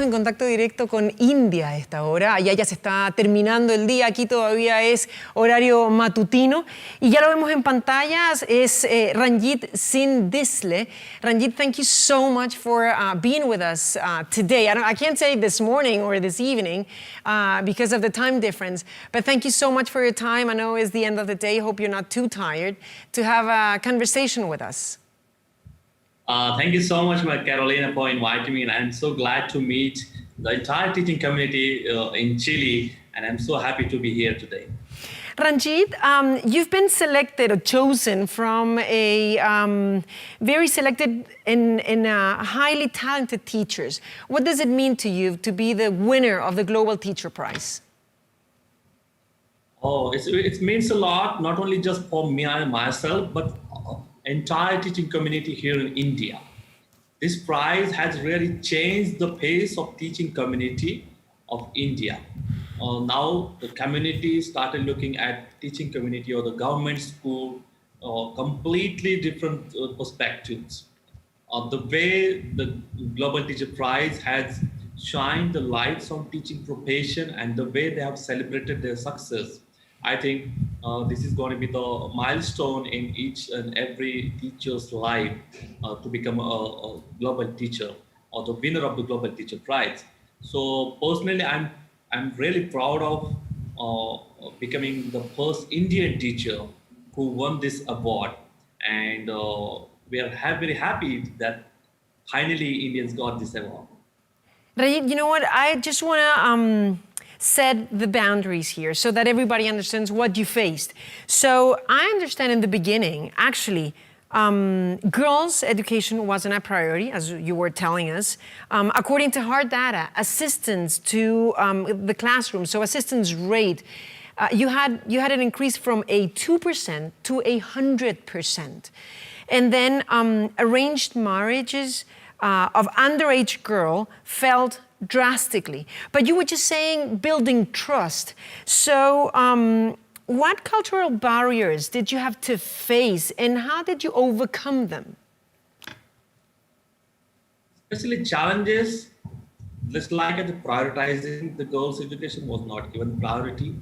en contacto directo con India a esta hora. Allá ya se está terminando el día, aquí todavía es horario matutino. Y ya lo vemos en pantallas, es Ranjitsinh Disale. Ranjit, thank you so much for being with us today. I can't say this morning or this evening because of the time difference, but thank you so much for your time. I know it's the end of the day. Hope you're not too tired to have a conversation with us. Thank you so much, Carolina, for inviting me, and I'm so glad to meet the entire teaching community in Chile, and I'm so happy to be here today. Ranjit, you've been selected or chosen from a very selected and highly talented teachers. What does it mean to you to be the winner of the Global Teacher Prize? Oh, it means a lot, not only just for me and myself, but entire teaching community here in India. This prize has really changed the pace of teaching community of India. Now the community started looking at teaching community or the government school completely different perspectives. The way the Global Teacher Prize has shined the lights on teaching profession and the way they have celebrated their success, I think this is going to be the milestone in each and every teacher's life to become a global teacher or the winner of the Global Teacher Prize. So personally, I'm really proud of becoming the first Indian teacher who won this award, and we are very happy that finally Indians got this award. Rajit, you know what? I just want to set the boundaries here so that everybody understands what you faced. So I understand in the beginning, actually, girls' education wasn't a priority, as you were telling us. According to hard data, assistance to the classroom, so assistance rate, you had an increase from a 2% to 100%. And then arranged marriages of underage girl fell drastically. But you were just saying building trust. So what cultural barriers did you have to face and how did you overcome them? Especially challenges, just like the prioritizing the girls' education was not given priority.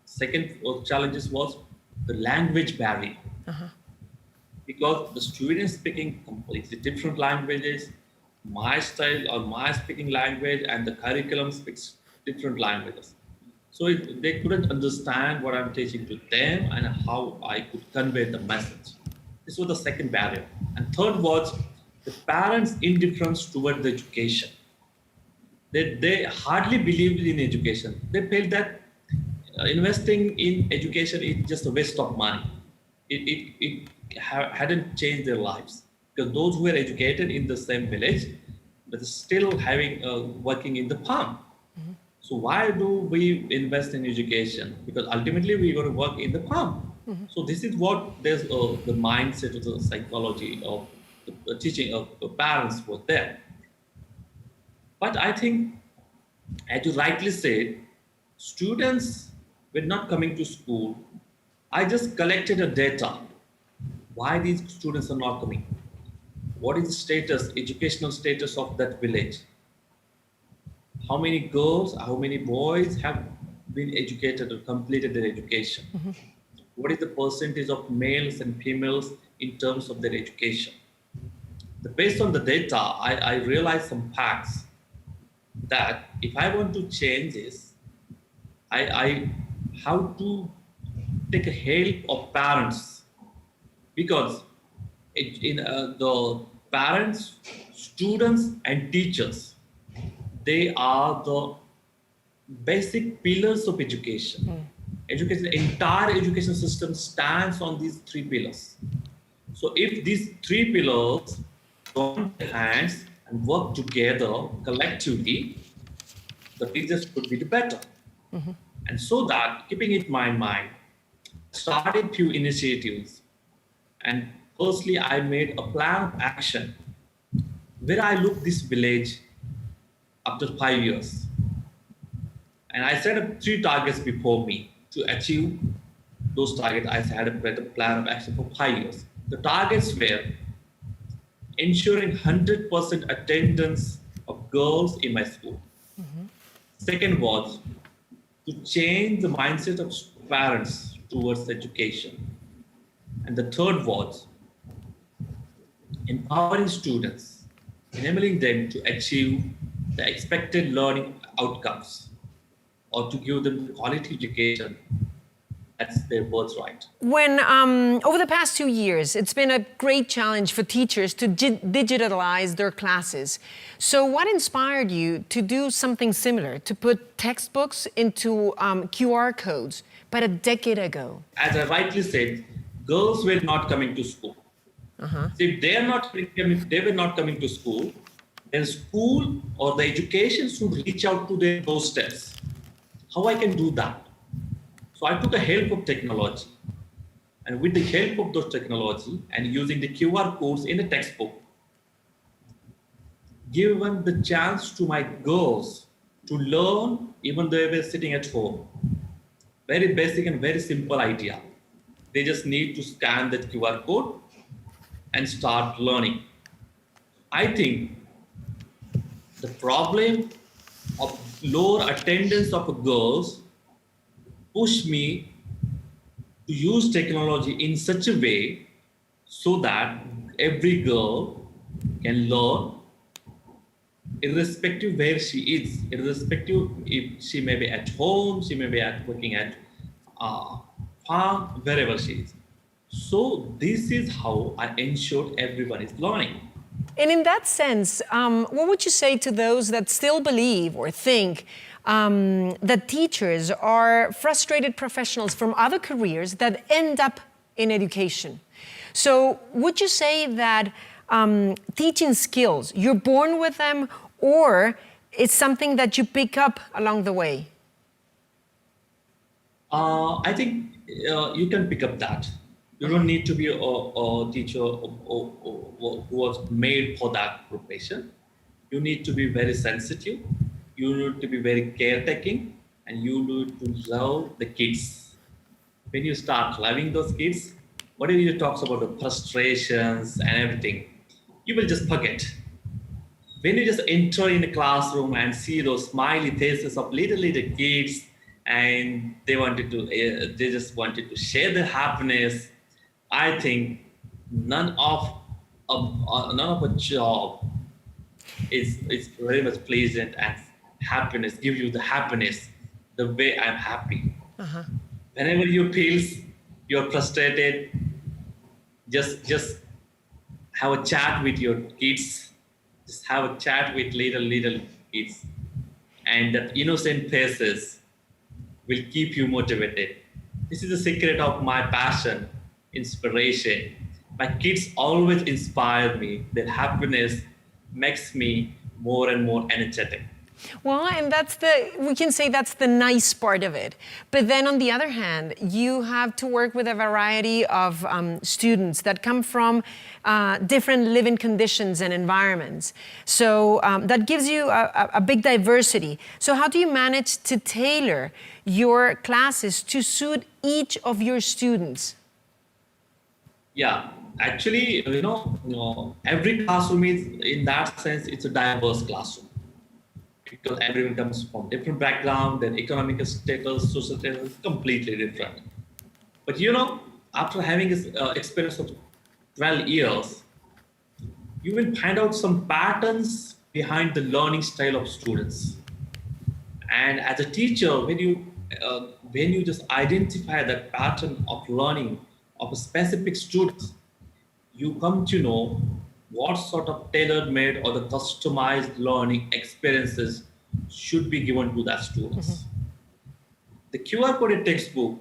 Second challenges was the language barrier. Because the students speaking completely different languages, my style or my speaking language and the curriculum speaks different languages. So they couldn't understand what I'm teaching to them and how I could convey the message. This was the second barrier. And third was the parents' indifference toward the education. They hardly believed in education. They felt that investing in education is just a waste of money. It hadn't changed their lives. Because those who were educated in the same village, but still working in the farm. So why do we invest in education? Because ultimately we're going to work in the farm. So this is what there's the mindset of the psychology of the teaching of the parents was there. But I think, as you rightly said, students were not coming to school. I just collected a data. Why these students are not coming? What is the status, educational status of that village? How many girls, how many boys have been educated or completed their education? What is the percentage of males and females in terms of their education? Based on the data, I realized some facts that if I want to change this, I have to take a help of parents, because the parents, students, and teachers, they are the basic pillars of education. Education, the entire education system stands on these three pillars. So if these three pillars join their hands and work together collectively, the teachers could be the better. And so that, keeping it in my mind, started few initiatives. And firstly, I made a plan of action where I looked this village after 5 years. And I set up 3 targets before me to achieve those targets. I had a plan of action for 5 years. The targets were ensuring 100% attendance of girls in my school. Second was to change the mindset of parents towards education. And the third was empowering students, enabling them to achieve the expected learning outcomes or to give them quality education. That's their birthright. When over the past 2 years, it's been a great challenge for teachers to digitalize their classes. So what inspired you to do something similar, to put textbooks into QR codes, but a decade ago? As I rightly said, girls were not coming to school. So if they were not coming to school, then school or the education should reach out to their doorsteps. How I can do that? So I took the help of technology, and with the help of those technology and using the QR codes in the textbook, given the chance to my girls to learn even though they were sitting at home. Very basic and very simple idea. They just need to scan that QR code and start learning. I think the problem of lower attendance of girls push me to use technology in such a way so that every girl can learn irrespective where she is, irrespective if she may be at home, she may be working at farm, wherever she is. So this is how I ensure everyone is learning. And in that sense, what would you say to those that still believe or think that teachers are frustrated professionals from other careers that end up in education? So would you say that teaching skills, you're born with them, or it's something that you pick up along the way? I think you can pick up that. You don't need to be a teacher who was made for that profession. You need to be very sensitive. You need to be very caretaking, and you need to love the kids. When you start loving those kids, whatever you talk about the frustrations and everything, you will just forget. When you just enter in a classroom and see those smiley faces of little kids, and they just wanted to share their happiness, I think none of a job is very much pleasant, and happiness give you the happiness the way I'm happy. Whenever you feel you're frustrated, just have a chat with your kids. Just have a chat with little kids, and that innocent faces will keep you motivated. This is the secret of my passion, inspiration. My kids always inspire me. Their happiness makes me more and more energetic. Well, and we can say that's the nice part of it. But then on the other hand, you have to work with a variety of students that come from different living conditions and environments. So that gives you a big diversity. So how do you manage to tailor your classes to suit each of your students? Yeah, actually, every classroom is, in that sense, it's a diverse classroom. Because everyone comes from different background, their economic status, social status is completely different. But after having this experience of 12 years, you will find out some patterns behind the learning style of students. And as a teacher, when you just identify that pattern of learning of a specific student, you come to know what sort of tailor-made or the customized learning experiences should be given to that students. The QR coded textbook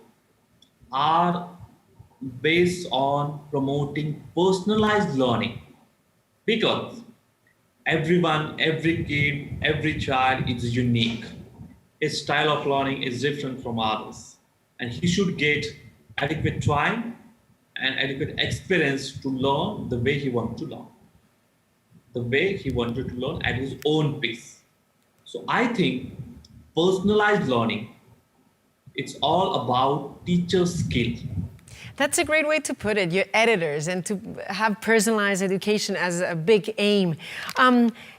are based on promoting personalized learning, because everyone, every kid, every child is unique. His style of learning is different from others, and he should get adequate time and adequate experience to learn the way he wants to learn. The way he wanted to learn at his own pace. So I think personalized learning, it's all about teacher skill. That's a great way to put it, you're editors, and to have personalized education as a big aim.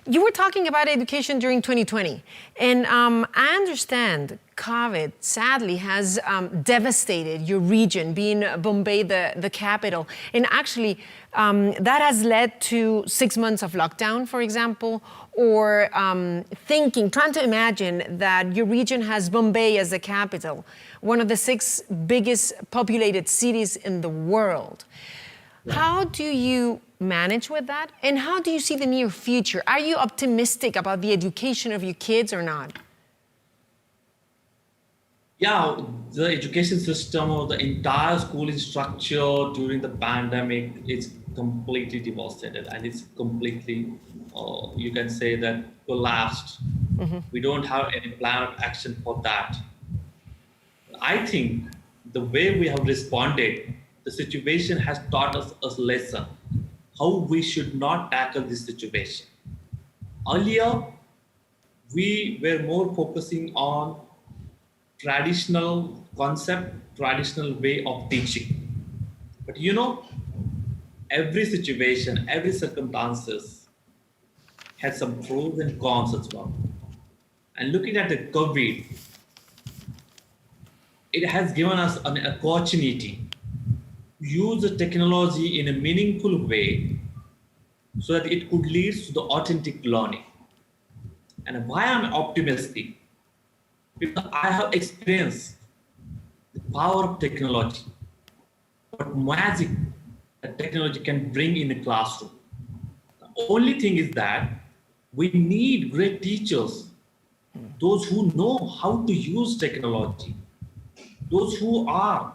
you were talking about education during 2020, and I understand COVID sadly has devastated your region, being Bombay the capital, and actually that has led to 6 months of lockdown, for example, or trying to imagine that your region has Bombay as the capital, one of the 6 biggest populated cities in the world. How do you manage with that? And how do you see the near future? Are you optimistic about the education of your kids or not? Yeah, the education system or the entire schooling structure during the pandemic is completely devastated, and it's completely, you can say that, collapsed. We don't have any plan of action for that. I think the way we have responded, the situation has taught us a lesson how we should not tackle this situation. Earlier, we were more focusing on traditional concept, traditional way of teaching. But every situation, every circumstances has some pros and cons as well. And looking at the COVID, it has given us an opportunity to use the technology in a meaningful way so that it could lead to the authentic learning. And why I'm optimistic? Because I have experienced the power of technology, what magic that technology can bring in the classroom. The only thing is that we need great teachers, those who know how to use technology, those who are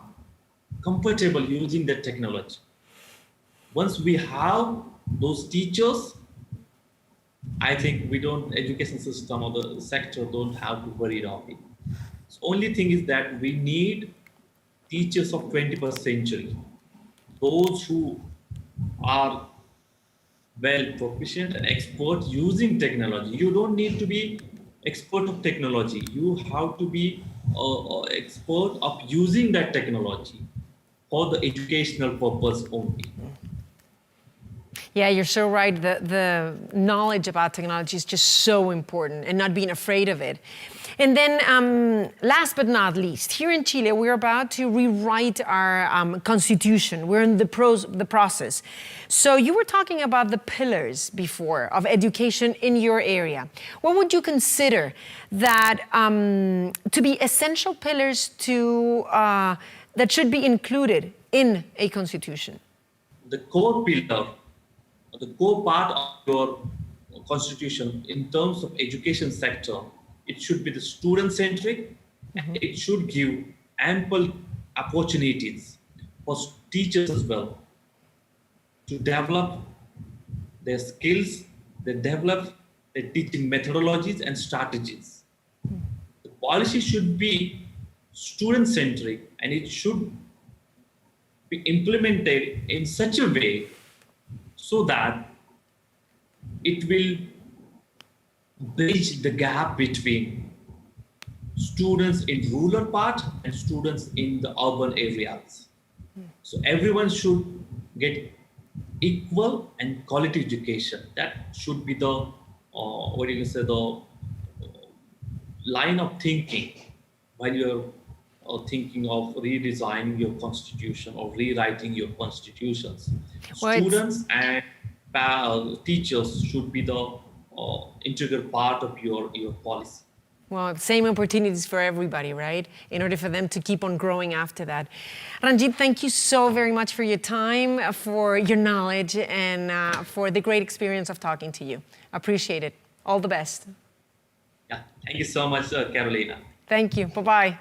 comfortable using the technology. Once we have those teachers, I think education system or the sector don't have to worry about it. The only thing is that we need teachers of 21st century, those who are well proficient and expert using technology. You don't need to be expert of technology. You have to be expert of using that technology for the educational purpose only. Yeah, you're so right. The knowledge about technology is just so important, and not being afraid of it. And then last but not least, here in Chile, we're about to rewrite our constitution. We're in the process. So you were talking about the pillars before of education in your area. What would you consider that to be essential pillars that should be included in a constitution? The core pillar, the core part of your constitution in terms of education sector, it should be the student-centric. It should give ample opportunities for teachers as well to develop their skills, they develop their teaching methodologies and strategies. The policy should be student-centric, and it should be implemented in such a way so that it will bridge the gap between students in rural part and students in the urban areas. So everyone should get equal and quality education. That should be the the line of thinking while you're thinking of redesigning your constitution or rewriting your constitutions. Students and teachers should be the integral part of your policy. Well, same opportunities for everybody, right? In order for them to keep on growing after that. Ranjit, thank you so very much for your time, for your knowledge, and for the great experience of talking to you. Appreciate it. All the best. Yeah, thank you so much, Carolina. Thank you. Bye-bye.